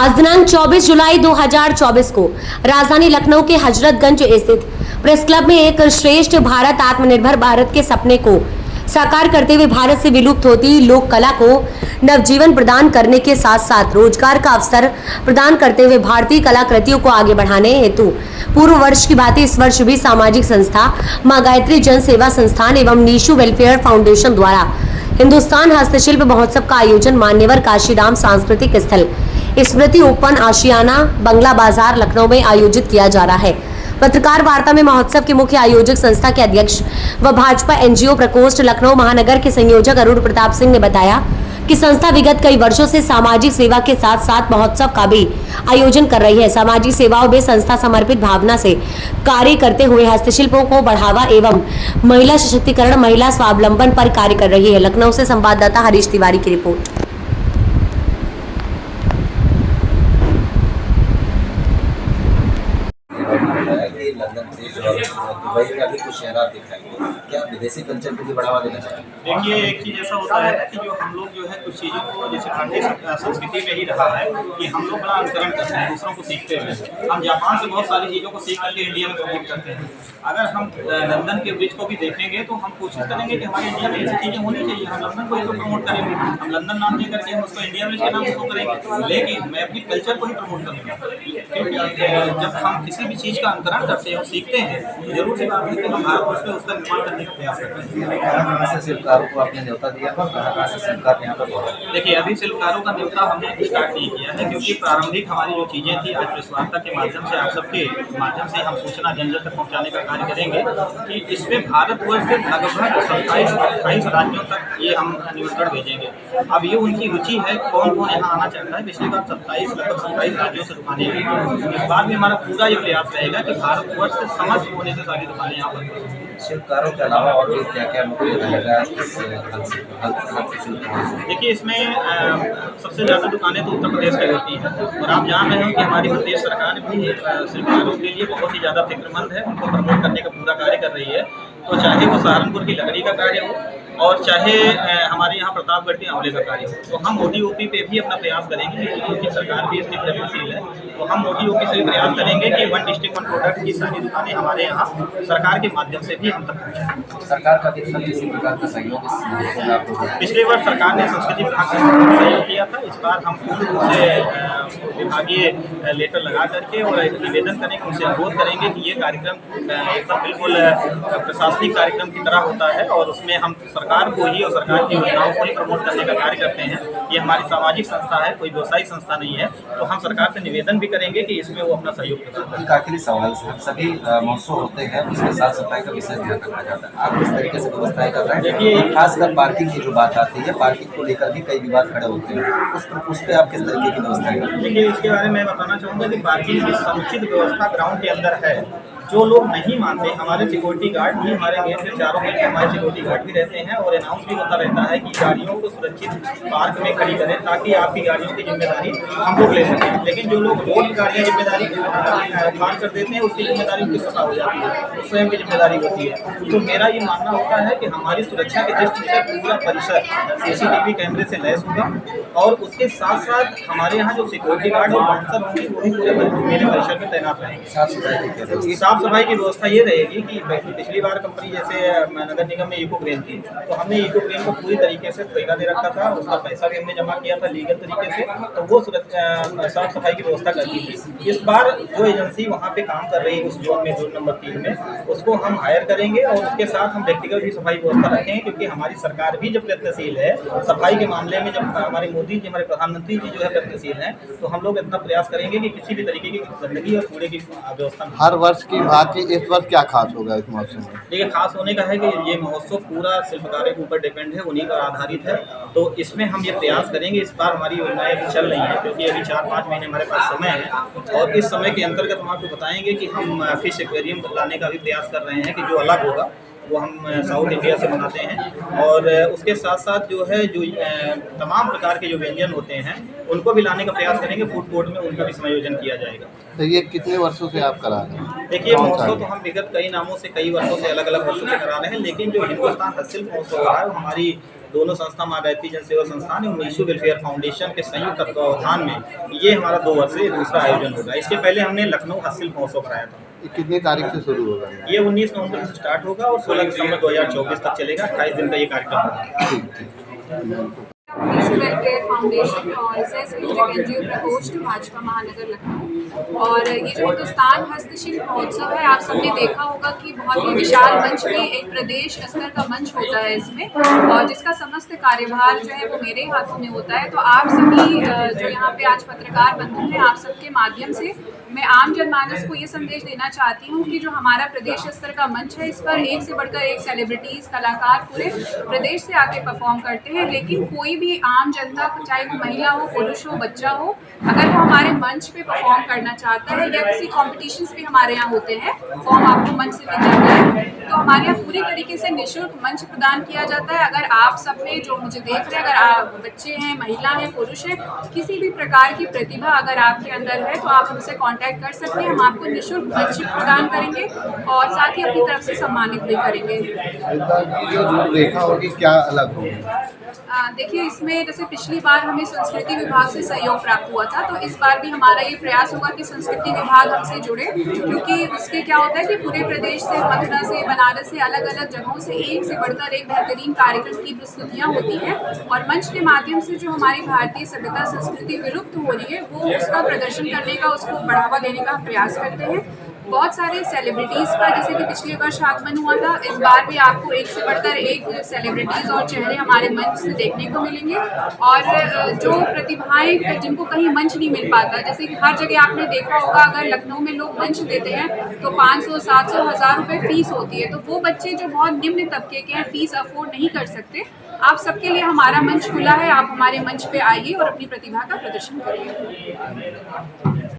आज दिनांक 24 जुलाई 2024 को राजधानी लखनऊ के हजरतगंज स्थित प्रेस क्लब में एक श्रेष्ठ भारत आत्मनिर्भर भारत के सपने को साकार करते हुए भारत से विलुप्त होती लोक कला को नवजीवन प्रदान करने के साथ साथ रोजगार का अवसर प्रदान करते हुए भारतीय कलाकृतियों को आगे बढ़ाने हेतु पूर्व वर्ष की भांति इस वर्ष भी सामाजिक संस्था मां गायत्री जन सेवा संस्थान एवं नीशू वेलफेयर फाउंडेशन द्वारा हिंदुस्तान हस्तशिल्प महोत्सव का आयोजन मान्यवर काशीराम सांस्कृतिक स्थल स्मृति ओपन आशियाना बंगला बाजार लखनऊ में आयोजित किया जा रहा है। पत्रकार वार्ता में महोत्सव के मुख्य आयोजक संस्था के अध्यक्ष व भाजपा एनजीओ प्रकोष्ठ लखनऊ महानगर के संयोजक अरुण प्रताप सिंह ने बताया कि संस्था विगत कई वर्षों से सामाजिक सेवा के साथ साथ महोत्सव का भी आयोजन कर रही है। सामाजिक सेवाओं में संस्था समर्पित भावना से कार्य करते हुए हस्तशिल्पों को बढ़ावा एवं महिला सशक्तिकरण महिला स्वावलंबन पर कार्य कर रही है। लखनऊ से संवाददाता हरीश तिवारी की रिपोर्ट। लंदन से और दुबई का भी कुछ शहर दिखाएंगे, क्या विदेशी कल्चर को भी बढ़ावा देना चाहिए? देखिए, एक चीज़ ऐसा होता है कि जो हम लोग जो है कुछ चीज़ों को जैसे भारतीय संस्कृति में ही रहा है कि हम लोग बड़ा अनुकरण करते हैं, दूसरों को सीखते हैं। हम जापान से बहुत सारी चीज़ों को सीख करके इंडिया में प्रमोट करते हैं। अगर हम लंदन के ब्रिज को भी देखेंगे तो हम कोशिश करेंगे कि हमारे इंडिया में ऐसी चीज़ें होनी चाहिए। हम लंदन को ही तो प्रमोट करेंगे, हम लंदन नाम दे करके हम उसको इंडिया ब्रिज के नाम से करेंगे, लेकिन मैं अपनी कल्चर को ही प्रमोट करूँगा। क्योंकि जब हम किसी भी चीज़ का अनुकरण करते हैं और सीखते हैं तो जरूर सी बात है कि हम भारतवर्ष में उसका निर्माण करने का प्रयास करते हैं। कहाँ से शिल्पकारों को आपने न्योता दिया, कहाँ से शिल्पकार यहाँ पर पहुँचे? देखिए, अभी शिल्पकारों का न्योता हमने स्टार्ट नहीं किया है, क्योंकि प्रारंभिक हमारी जो चीज़ें थी आज प्रेस वार्ता के माध्यम से आप सबके माध्यम से हम सूचना जन जन तक पहुँचाने का कार्य करेंगे कि इसमें भारतवर्ष से लगभग 27-28 राज्यों तक ये हम निमंत्रण भेजेंगे। अब ये उनकी रुचि है, कौन कौन यहाँ आना चाहता है। पिछली बार लगभग 27 राज्यों से दुकानें हुई। इस बार भी हमारा पूरा ये प्रयास रहेगा कि भारतवर्ष से समस्त होने से सारी दुकानें यहाँ पर। शिल्पकारों के अलावा और भी क्या क्या मुख्य रहेगा? देखिए, इसमें सबसे ज़्यादा दुकानें तो उत्तर प्रदेश में होती हैं और आप जान रहे हो कि हमारी प्रदेश सरकार भी शिल्पकारों के लिए बहुत ही ज़्यादा फिक्रमंद है, उनको प्रमोट करने का पूरा कार्य कर रही है। तो चाहे वो सहारनपुर की लकड़ी का कार्य हो और चाहे हमारे यहाँ प्रतापगढ़ के आंवले का कार्य हो, तो हम ODOP पे भी अपना प्रयास करेंगे क्योंकि सरकार भी इसमें प्रगतिशील है। तो हम ODOP से भी प्रयास करेंगे कि वन डिस्ट्रिक्ट वन प्रोडक्ट की सारी दुकानें हमारे यहाँ सरकार के माध्यम से भी हम तक पहुँचाएं। सरकार का किसी प्रकार का सहयोग पिछले वर्ष सरकार ने संस्कृति विभाग से सहयोग किया था। इस बार हम पूर्ण रूप से विभागीय लेटर लगा करके और एक निवेदन करेंगे, उनसे अनुरोध करेंगे कि ये कार्यक्रम एकदम बिल्कुल प्रशासनिक कार्यक्रम की तरह होता है और उसमें हम सरकार को ही और सरकार की योजनाओं को ही प्रमोट करने का कार्य करते हैं। ये हमारी सामाजिक संस्था है, कोई व्यवसायिक संस्था नहीं है। तो हम सरकार से निवेदन भी करेंगे कि इसमें वो अपना सहयोग करें। एक आखिरी सवाल, सभी महोत्सव होते हैं उसमें साफ सफाई का विशेष ध्यान रखा जाता है, आप किस तरीके से व्यवस्थाएं कर रहे हैं? देखिए, खासकर पार्किंग की जो बात आती है, पार्किंग को लेकर भी कई विवाद खड़े होते हैं, उस पर आप किस तरीके की व्यवस्थाएं कर रहे हैं? देखिए, इसके बारे में बताना चाहूँगा कि पार्किंग की समुचित व्यवस्था ग्राउंड के अंदर है। जो लोग नहीं मानते, हमारे सिक्योरिटी गार्ड भी हमारे गेट के चारों गेट में हमारे सिक्योरिटी गार्ड भी रहते हैं और अनाउंस भी होता रहता है कि गाड़ियों को सुरक्षित पार्क में खड़ी करें ताकि आपकी गाड़ियों की जिम्मेदारी हम लोग ले सकें। लेकिन जो लोग रोड की गाड़ियाँ जिम्मेदारी पार कर देते हैं उसकी जिम्मेदारी उनकी सफा हो जाती है, वो स्वयं की जिम्मेदारी होती है। तो मेरा ये मानना होता है कि हमारी सुरक्षा की दृष्टि से पूरा परिसर CCTV कैमरे से लैस होगा और उसके साथ साथ हमारे यहाँ जो सिक्योरिटी गार्ड और बाउंसर होंगे वो भी पूरे मेरे परिसर में तैनात रहेंगे। साफ सफाई की व्यवस्था ये रहेगी कि पिछली बार कंपनी जैसे नगर निगम में इको ग्रेन थी, तो हमने इको ग्रेन को पूरी तरीके से ठेका दे रखा था, उसका पैसा भी हमने जमा किया था लीगल तरीके से, तो वो साफ सफाई की व्यवस्था करती थी। इस बार जो एजेंसी वहाँ पे काम कर रही है उस जोन में, जोन नंबर 3 में, उसको हम हायर करेंगे और उसके साथ हम व्यक्तिगत भी सफाई व्यवस्था रखेंगे क्योंकि हमारी सरकार भी जब प्रयत्नशील है सफाई के मामले में, जब हमारे मोदी जी हमारे प्रधानमंत्री जी जो है प्रयत्नशील हैं, तो हम लोग इतना प्रयास करेंगे कि किसी भी तरीके की गंदगी और कूड़े की व्यवस्था। हर वर्ष की बात इस वर्ष क्या खास होगा इस महोत्सव में? देखिए, खास होने का है कि ये महोत्सव पूरा शिल्पकारों के ऊपर डिपेंड है, उन्हीं पर आधारित है। तो इसमें हम ये प्रयास करेंगे, इस बार हमारी योजनाएं अभी चल रही हैं क्योंकि अभी 4-5 महीने हमारे पास समय है और इस समय के अंतर्गत हम आपको बताएंगे कि हम फिश एक्वेरियम लाने का भी प्रयास कर रहे हैं कि जो अलग होगा वो हम साउथ इंडिया से बनाते हैं और उसके साथ साथ जो है जो तमाम प्रकार के जो व्यंजन होते हैं उनको भी लाने का प्रयास करेंगे। फूड कोर्ट में उनका भी समायोजन किया जाएगा। तो ये कितने वर्षों से आप करा रहे हैं? देखिए, महोत्सव तो हम विगत कई नामों से कई वर्षों से अलग अलग वर्षों से करा रहे हैं, लेकिन जो हिंदुस्तान हस्तशिल्प महोत्सव हो रहा है वो हमारी दोनों संस्था माँ गायत्री जन सेवा संस्थान एवं नीशू वेलफेयर फाउंडेशन के संयुक्त तत्वावधान में ये हमारा 2 वर्ष से दूसरा आयोजन होगा। इसके पहले हमने लखनऊ हासिल महोत्सव कराया था। ये कितनी तारीख से शुरू होगा? ये 19 नवंबर से स्टार्ट होगा और 16 दिसंबर 2024 तक चलेगा। 28 दिन का ये कार्यक्रम होगा। नीशू वेलफेयर फाउंडेशन और सेस एनजीओ प्रकोष्ठ भाजपा महानगर लखनऊ। और ये जो हिंदुस्तान हस्तशिल्प महोत्सव है, आप सबने देखा होगा कि बहुत ही विशाल मंच में एक प्रदेश स्तर का मंच होता है इसमें, और जिसका समस्त कार्यभार जो है वो मेरे हाथों में होता है। तो आप सभी जो यहाँ पे आज पत्रकार बंधु हैं, आप सबके माध्यम से मैं आम जनमानस को ये संदेश देना चाहती हूँ कि जो हमारा प्रदेश स्तर का मंच है, इस पर एक से बढ़कर एक सेलिब्रिटीज़, कलाकार पूरे प्रदेश से आके परफॉर्म करते हैं। लेकिन कोई भी आम जनता, चाहे वो महिला हो, पुरुष हो, बच्चा हो, अगर वो हमारे मंच पे परफॉर्म करना चाहता है या किसी कॉम्पिटिशन्स भी हमारे यहाँ होते हैं, फॉर्म आपको मंच से मिल जाता है, तो हमारे यहाँ पूरी तरीके से निःशुल्क मंच प्रदान किया जाता है। अगर आप सब में जो मुझे देख रहे हैं, अगर आप बच्चे हैं, महिला हैं, पुरुष हैं, किसी भी प्रकार की प्रतिभा अगर आपके अंदर है तो आप हमसे कांटेक्ट कर सकते हैं। हम आपको निःशुल्क मंच प्रदान करेंगे और साथ ही अपनी तरफ से सम्मानित भी करेंगे। जो रूपरेखा होगी क्या अलग होगी? देखिए, इसमें जैसे पिछली बार हमें संस्कृति विभाग से सहयोग प्राप्त हुआ था, तो इस बार भी हमारा ये प्रयास होगा कि संस्कृति विभाग हमसे जुड़े, क्योंकि उसके क्या होता है कि पूरे प्रदेश से, मथुरा से, बनारस से, अलग अलग जगहों से एक से बढ़कर एक बेहतरीन कार्यक्रम की प्रस्तुतियाँ होती हैं, और मंच के माध्यम से जो हमारी भारतीय सभ्यता संस्कृति विलुप्त हो रही है, वो उसका प्रदर्शन करने का, उसको बढ़ावा देने का प्रयास करते हैं। बहुत सारे सेलिब्रिटीज़ का जैसे कि पिछले वर्ष आगमन हुआ था, इस बार भी आपको एक से बढ़कर एक सेलिब्रिटीज़ और चेहरे हमारे मंच से देखने को मिलेंगे। और जो प्रतिभाएं जिनको कहीं मंच नहीं मिल पाता, जैसे कि हर जगह आपने देखा होगा, अगर लखनऊ में लोग मंच देते हैं तो 500, 700, 1000 रुपये फीस होती है। तो वो बच्चे जो बहुत निम्न तबके के हैं, फीस अफोर्ड नहीं कर सकते, आप सबके लिए हमारा मंच खुला है। आप हमारे मंच पे आइए और अपनी प्रतिभा का प्रदर्शन करिए।